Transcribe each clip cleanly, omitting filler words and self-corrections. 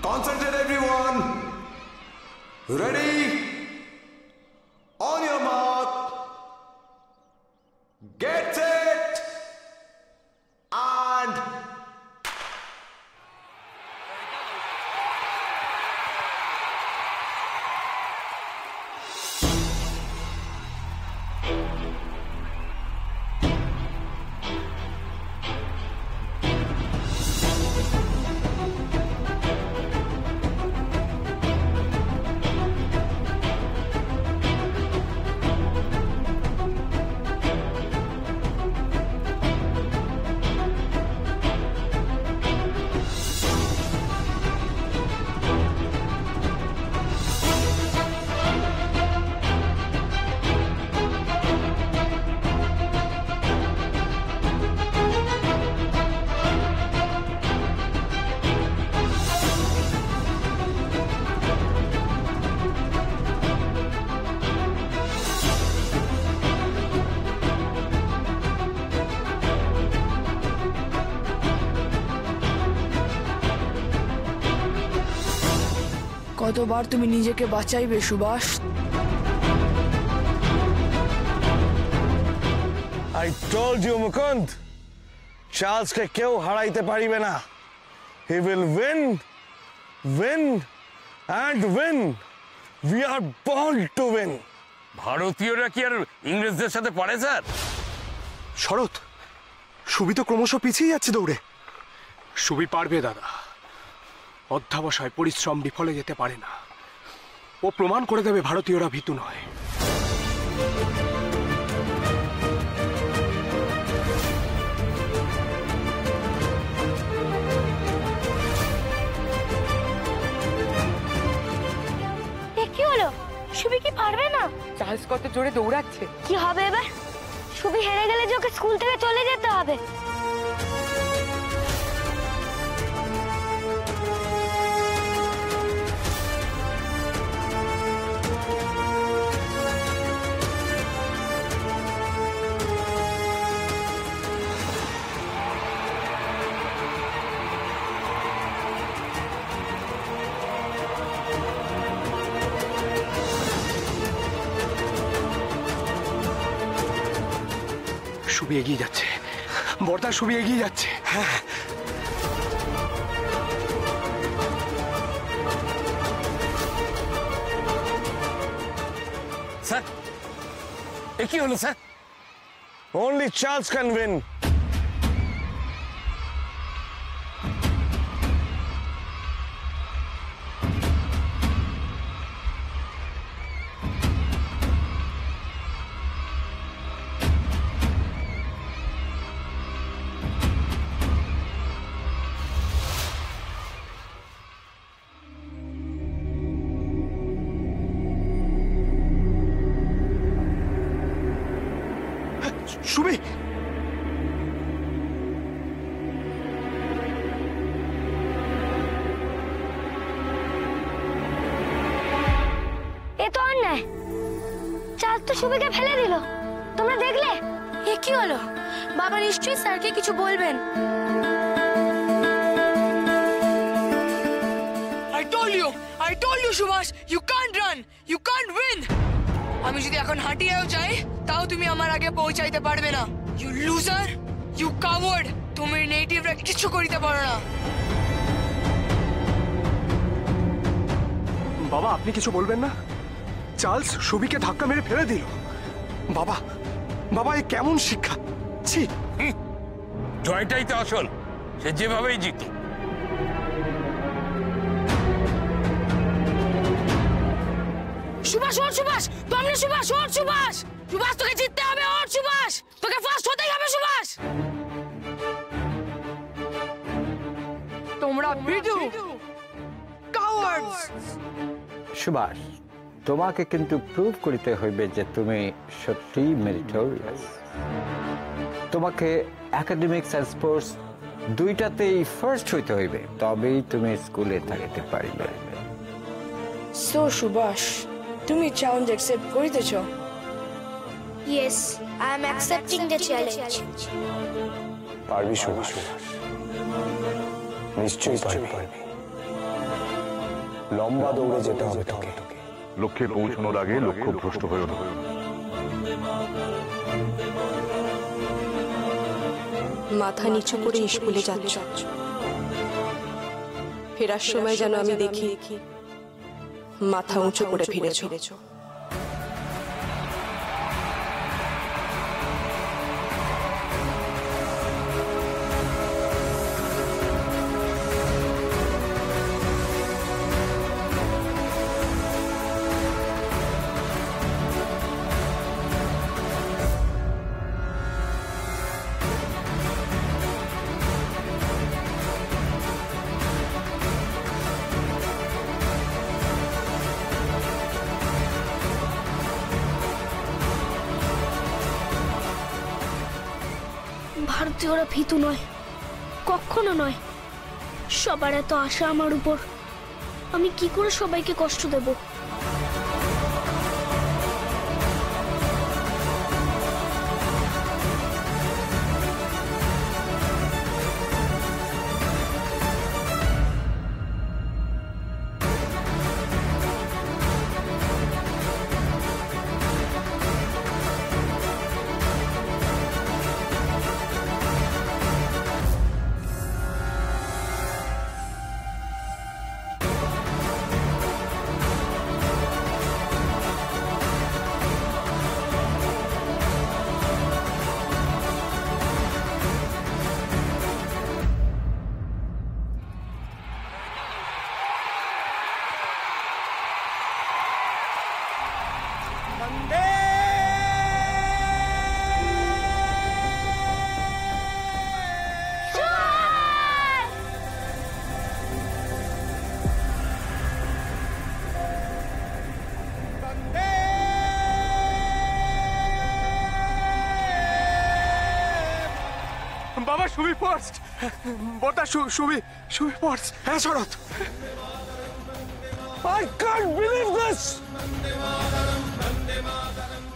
Concentrate everyone. Ready? On your mark. Get set. And কতবার তুমি নিজেকে বাঁচাইবে Subhash? I told you, Mukunda, চার্লসকে কেউ হারাইতে পারিবে না। He will win, win and win. We are born to win. ভারতীয়রা কি আর ইংরেজদের সাথে পারে স্যার? শরৎ, সুবি তো ক্রমশ পিছিয়ে যাচ্ছে দৌড়ে। সুবি পারবে দাদা। অধ্যাবসায় পরিশ্রম বিফলে যেতে পারে না। ও প্রমাণ করে দেবে ভারতীয়রা ভীতু নয়। কি হলো? সুবি কি পারবে না? চার্লস কত জোরে দৌড়াচ্ছে। কি হবে এবার? সুবি হেরে গেলে যে ওকে স্কুল থেকে চলে যেতে হবে। সুবি এগিয়ে যাচ্ছে, বর্দা সুবি এগিয়ে যাচ্ছে। হ্যাঁ, স্যার এ কি হলো sir? Only Charles can win. সুবি, এ তো অন্যায়। চার্লস তো সুবিকে ফেলে দিল। তোমরা দেখলে? এ কি হলো? বাবা নিশ্চয়ই স্যারকে কিছু বলবেন। I told you Subhash, you can't run, you can't win. আমি যদি এখন হাঁটিয়েও যাই তাও তুমি আমার আগে পৌঁছাইতে পারবে না। You loser, you coward. তুমি নেটিভরা কিছু করিতে পারো না। বাবা আপনি কিছু বলবেন না? চার্লস সুবিকে ধাক্কা মেরে ফেলে দিল। বাবা, বাবা এ কেমন শিক্ষা? ছি, জয়টাই তো আসল, সে যেভাবেই জিত। সুভাষ ওর, সুভাষ তোমরা, সুভাষ ওর, সুভাষ সুভাষ তোকে জিততে হবে, ওর সুভাষ তোকে ফার্স্ট হতেই হবে সুভাষ। তোমরা ভিডু কাওয়ার্ডস। সুভাষ, তোমাকে কিন্তু প্রুভ করতে হইবে যে তুমি সত্যি মেরিটোরিয়াস। তোমাকে একাডেমিক্স আর স্পোর্টস দুইটাতেই ফার্স্ট হইতে হইবে, তবেই তুমি স্কুলে থাকিতে পারিবে। সো সুভাষ, তুমি চ্যালেঞ্জ অ্যাকসেপ্ট করিতেছ? Yes, I am accepting the challenge. পারবি সুভাষ, নিশ্চয়ই পারবি। লম্বা দৌড়ে যেতে হবে তোকে। লক্ষ্যে পৌঁছানোর আগে লক্ষ্য ভ্রষ্ট হয়েও না। মাথা নিচু করে স্কুলে যাচ্ছ, ফেরার সময় যেন আমি দেখি মাথা উঁচু করে ফিরেছ। ভারতীয়রা ভীতু নয়, কখনো নয়। সবার এত আশা আমার উপর, আমি কি করে সবাইকে কষ্ট দেব? বাবা সুবি ফার্স্ট, বড়দা সুবি ফার্স্ট। হ্যাঁ শরৎ, I can't believe this!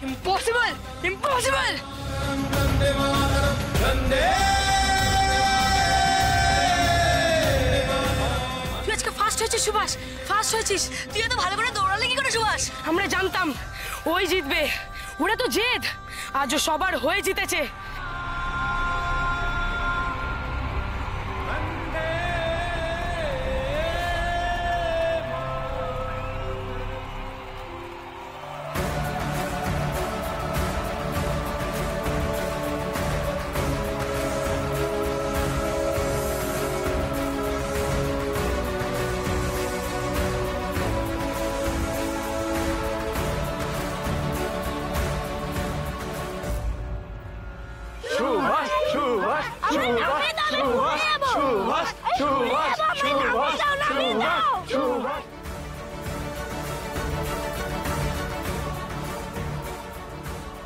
Impossible! Impossible! তুই আজকে ফার্স্ট হয়েছিস সুভাষ, ফার্স্ট হয়েছিস। তুই এত ভালো করে দৌড়ালে কি করে সুভাষ? আমরা জানতাম ওই জিতবে, ওরা তো জেদ। আজও সবার হয়ে জিতেছে।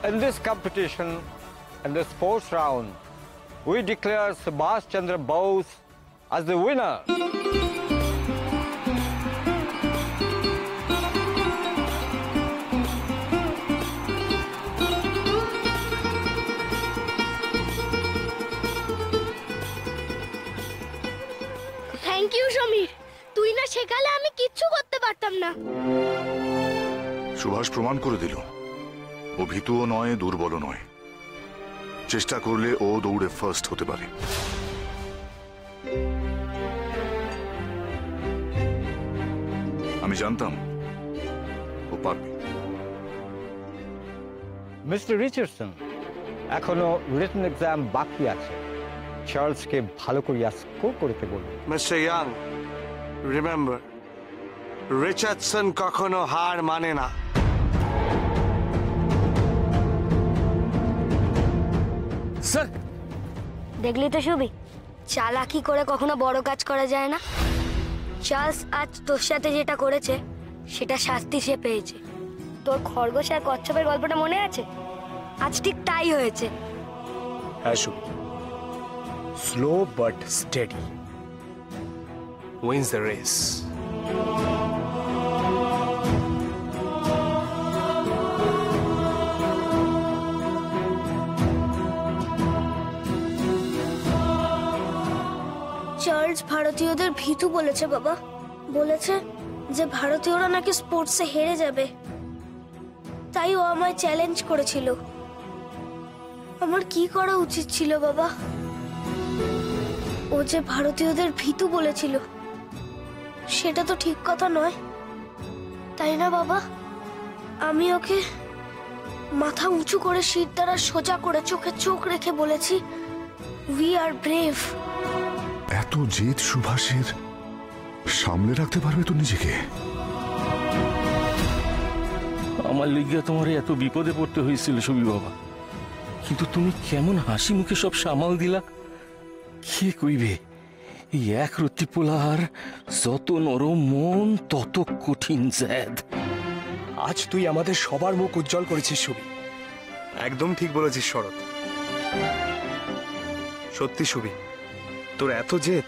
In this competition, in the sports round, we declare Subhash Chandra Bose as the winner. Thank you Samir, তুই না শেখালে আমি কিচ্ছু করতে পারতাম না। সুভাষ প্রমাণ করে দিল ও ভীতুও নয়, দুর্বলও নয়। চেষ্টা করলে ও দৌড়ে ফার্স্ট হতে পারে। আমি জানতাম ও পারবে। মিস্টার রিচার্ডসন, এখনো রিটেন এক্সাম বাকি আছে। চার্লসকে ভালো করিয়া স্কোর করতে বলুন। Mr. Young, remember, রিচার্ডসন কখনো হার মানে না। স্যার, দেখলি তো সুবি, চালাকি করে কখনো বড় কাজ করা যায় না। চার্লস আজ তোর সাথে যেটা করেছে সেটা শাস্তি সে পেয়েছে। তোর খরগোশ আর কচ্ছপের গল্পটা মনে আছে? আজ ঠিক তাই হয়েছে। হ্যাঁ Subi, slow but steady wins the race. Charles ভারতীয়দের ভীতু বলেছে বাবা, বলেছে যে ভারতীয়রা নাকি স্পোর্টসে হেরে যাবে, তাই ও আমায় চ্যালেঞ্জ করেছিল। আমার কি করা উচিত ছিল বাবা? ও যে ভারতীয়দের ভীতু বলেছিল, সেটা তো ঠিক কথা নয়, তাই না বাবা? আমি ওকে মাথা উঁচু করে শির দ্বারা সোজা করে চোখে চোখ রেখে বলেছি, উই আর ব্রেভ। এত জেদ সুভাষের, সামলে রাখতে পারবে তো নিজেকে? আমার লিগিয়া তোমার এত বিপদে পড়তে হয়েছিল সুবি বাবা, কিন্তু তুমি কেমন হাসি মুখে সব সামাল দিলা। কে কইবে এই এক রত্তি পোলার যত নরম মন তত কঠিন জেদ। আজ তুই আমাদের সবার মুখ উজ্জ্বল করেছিস সুবি। একদম ঠিক বলেছিস শরৎ। সত্যি সুবি, তোর এত জেদ।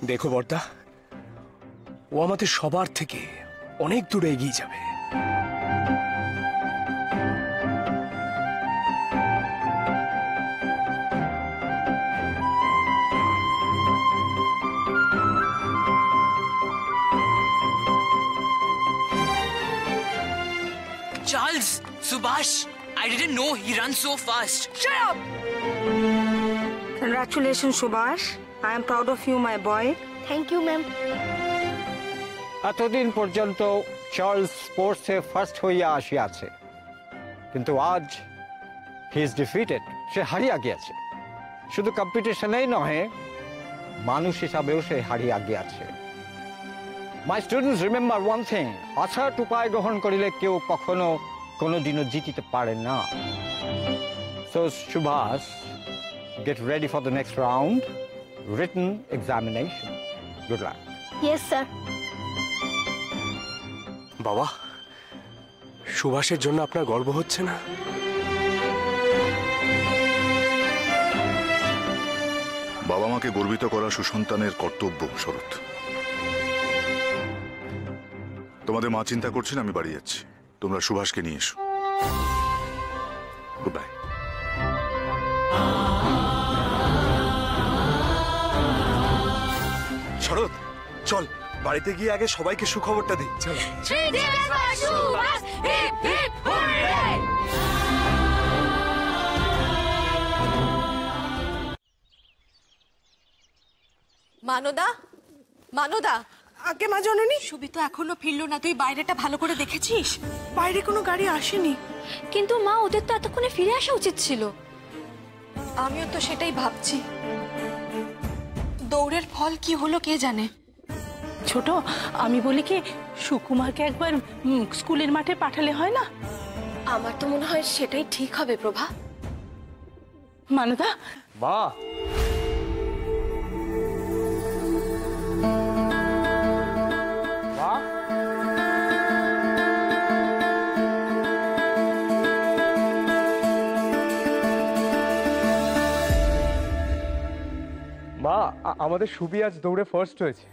দেখো বর্দা, ও আমাদের সবার থেকে অনেক দূরে এগিয়ে যাবে। Charles, Subhash, I didn't know he runs so fast. Shut up! Congratulations, Subhash. I am proud of you, my boy. Thank you ma'am. এতদিন পর্যন্ত চার্লস স্পোর্টসে ফার্স্ট হইয়া আসিয়াছে, কিন্তু আজ হি ইজ ডিফিটেড। সে হারিয়া গিয়াছে। শুধু কম্পিটিশনেই নহে, মানুষ হিসাবেও সে হারিয়া গিয়াছে। My students, remember one thing, আছাড় উপায় গ্রহণ করিলে কেউ কখনো কোনোদিনও জিতিতে পারে না। So Subhash, get ready for the next round, written examination. Good luck. Yes sir. বাবা, সুভাষের জন্য আপনার গর্ব হচ্ছে না? বাবা মাকে গর্বিত করা সুসন্তানের কর্তব্য শরৎ। তোমাদের মা চিন্তা করছেন, আমি বাড়ি যাচ্ছি। তোমরা সুভাষকে নিয়ে এসো। Good bye. শরৎ, চল বাড়িতে গিয়ে আগে সবাইকে সুখবরটা দিই। চল। মানদা, মানদা, আগে মা জননী, সুবি তো এখনো ফিরলো না। তুই বাইরেটা ভালো করে দেখেছিস? বাইরে কোনো গাড়ি আসেনি। কিন্তু মা, ওদের তো এতক্ষণে ফিরে আসা উচিত ছিল। আমিও তো সেটাই ভাবছি। দৌড়ের ফল কি হলো কে জানে। ছোট, আমি বলি কি, সুকুমারকে একবার স্কুলের মাঠে পাঠালে হয় না? আমার তো মনে হয় সেটাই ঠিক হবে প্রভা। মানদা, বাহ, বাহ, মা, আমাদের সুবি আজ দৌড়ে ফার্স্ট হয়েছে।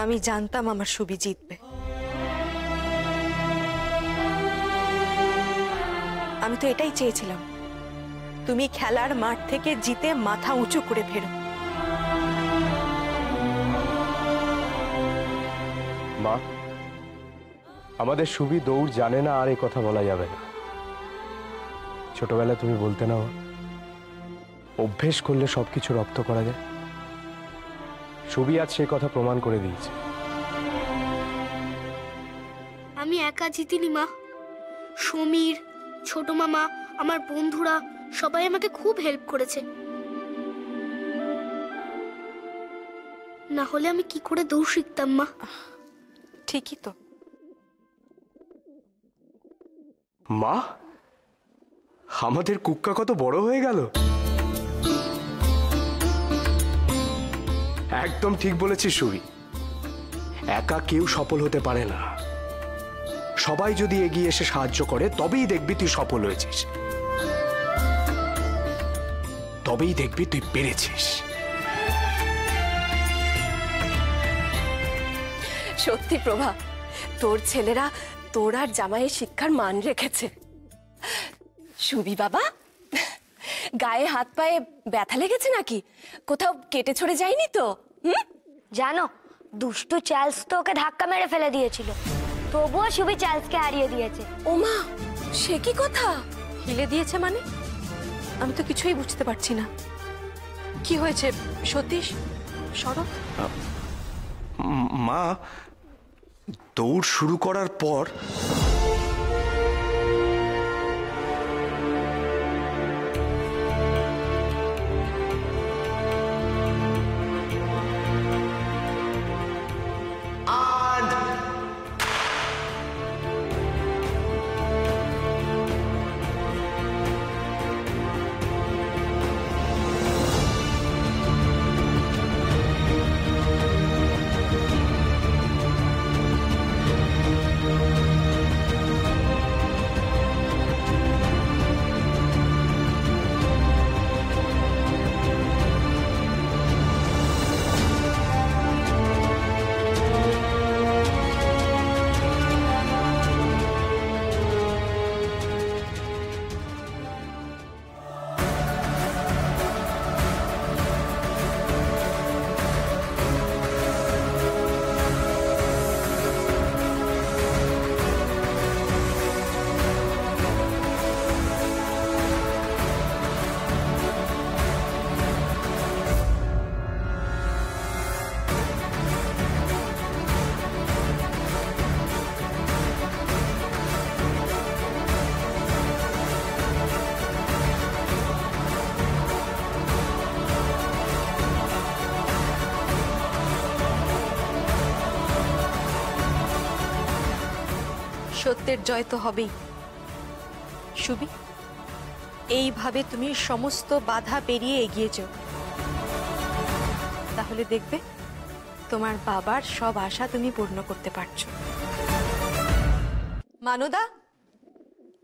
আমি জানতাম আমার সুবি জিতবে। আমি তো এটাই চেয়েছিলাম, তুমি খেলার মাঠ থেকে জিতে মাথা উঁচু করে ফেরো। মা, আমাদের সুবি দৌড় জানে না, আর এই কথা বলা যাবে না। ছোটবেলায় তুমি বলতে না, অভ্যেস করলে সবকিছু রপ্ত করা যায়। সুবি আজ সেই কথা প্রমাণ করে দিয়েছে। আমি একা জিতিনি মা, সমীর, ছোট মামা, আমার বন্ধুরা সবাই আমাকে খুব হেল্প করেছে। না হলে আমি কি করে দৌড় শিখতাম মা? ঠিকই তো। মা, আমাদের কুক্কা কত বড় হয়ে গেল। একদম ঠিক বলেছিস সুবি, একা কেউ সফল হতে পারে না। সবাই যদি এগিয়ে এসে সাহায্য করে, তবেই দেখবি তুই সফল হয়েছিস, তবেই দেখবি তুই পেরেছিস। সত্যি প্রভা, তোর ছেলেরা তোর আর জামাইয়ের শিক্ষার মান রেখেছে। সুবি বাবা, গায়ে হাত পায়ে ব্যথা লেগেছে নাকি? কোথাও কেটে ছড়ে যায়নি তো? জানো, দুষ্টু চার্লস তো ওকে ধাক্কা মেরে ফেলে দিয়েছিল, তবুও সুবি চার্লসকে হারিয়ে দিয়েছে। ওমা, সে কি কথা? হিলে দিয়েছে মানে? আমি তো কিছুই বুঝতে পারছি না। কি হয়েছে সতীশ, শরৎ? মা, দৌড় শুরু করার পর সত্যের জয় তো হবেই। সুবি, এইভাবে তুমি সমস্ত বাধা পেরিয়ে এগিয়ে যাও, তাহলে দেখবে তোমার বাবার সব আশা তুমি পূর্ণ করতে পারছো। মানুদা,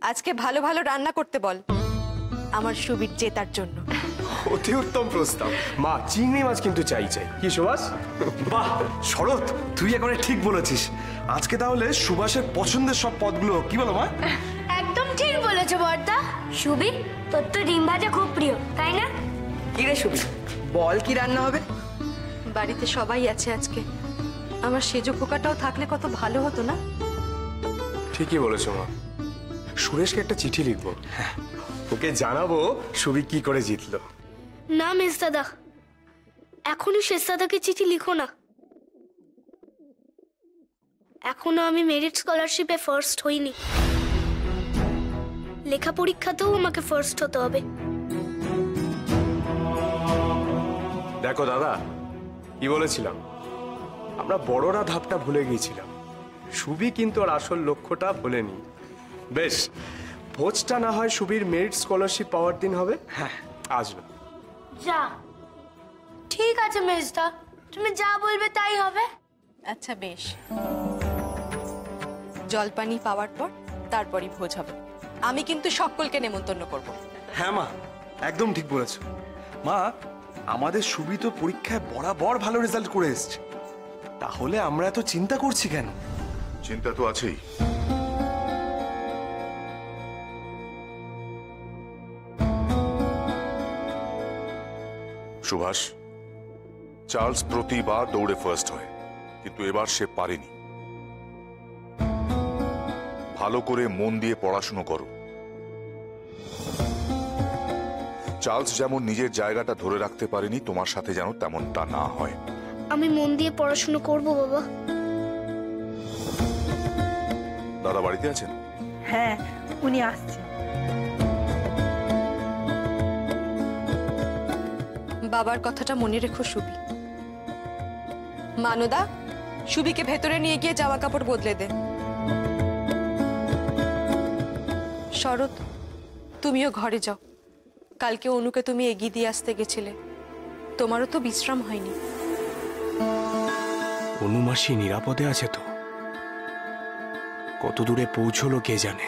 আজকে ভালো ভালো রান্না করতে বল আমার সুবির জেতার জন্য। অতি উত্তম প্রস্তাব। মা, চিংড়ি মাছ কিন্তু চাই চাই। কি সুভাষ? বাহ শরৎ, তুই একেবারে ঠিক বলেছিস। আজকে তাহলে সুভাষের পছন্দের সব পদগুলো, কি বলো মা? একদম ঠিক বলেছো বর্দা। সুবি, তোর তো ডিম ভাজা খুব প্রিয়, তাই না? কি রে সুবি, বল কি রান্না হবে? বাড়িতে সবাই আছে আজকে, আমার সেজো খোকাটাও থাকলে কত ভালো হতো না? ঠিকই বলেছো মা। সুরেশকে একটা চিঠি লিখবো, ওকে জানাবো সুবি কি করে জিতলো। না মিস দাদা, এখনই শেষ দাদাকে চিঠি লিখো না। এখনো আমি মেরিট স্কলারশিপে ফার্স্ট হইনি, লেখা পরীক্ষাতেও আমাকে ফার্স্ট হতে হবে। দেখো দাদা, কি বলেছিলাম, আমরা বড়রা ধাপটা ভুলে গিয়েছিলাম, সুবি কিন্তু আর আসল লক্ষ্যটা ভুলেনি। বেশ, ভোজটা না হয় সুবির মেরিট স্কলারশিপ পাওয়ার দিন হবে। হ্যাঁ, আজ না। যা, ঠিক আছে মেজদা, তুমি যা বলবে তাই হবে। আচ্ছা বেশ, জলপানি পাওয়ার পর তারপরই ভোজ হবে। আমি কিন্তু সকলকে নেমন্তন্ন করব। হ্যাঁ মা, একদম ঠিক বলেছ। মা, আমাদের সুবি তো পরীক্ষায় বরাবর ভালো রেজাল্ট করে এসছে, তাহলে আমরা এত চিন্তা করছি কেন? চিন্তা তো আছেই। সুভাষ, চার্লস প্রতিবার দৌড়ে ফার্স্ট হয়, কিন্তু এবার সে পারেনি। ভালো করে মন দিয়ে পড়াশুনো করো। চার্লস যেমন নিজের জায়গাটা ধরে রাখতে পারেনি, তোমার সাথে যেন তেমনটা না হয়। আমি মন দিয়ে পড়াশোনা করব বাবা। দাদা বাড়িতে আছেন? হ্যাঁ, উনি আসছেন। বাবার কথাটা মনে রেখো সুবি। মানদা, সুবিকে ভেতরে নিয়ে গিয়ে জামা কাপড় বদলে দে। শরৎ, তুমিও ঘরে যাও। কালকে অনুকে তুমি এগিয়ে দিয়ে আসতে গেছিলে, তোমারও তো বিশ্রাম হয়নি। অনুমাসী নিরাপদে আছে তো? কত দূরে পৌঁছলো কে জানে।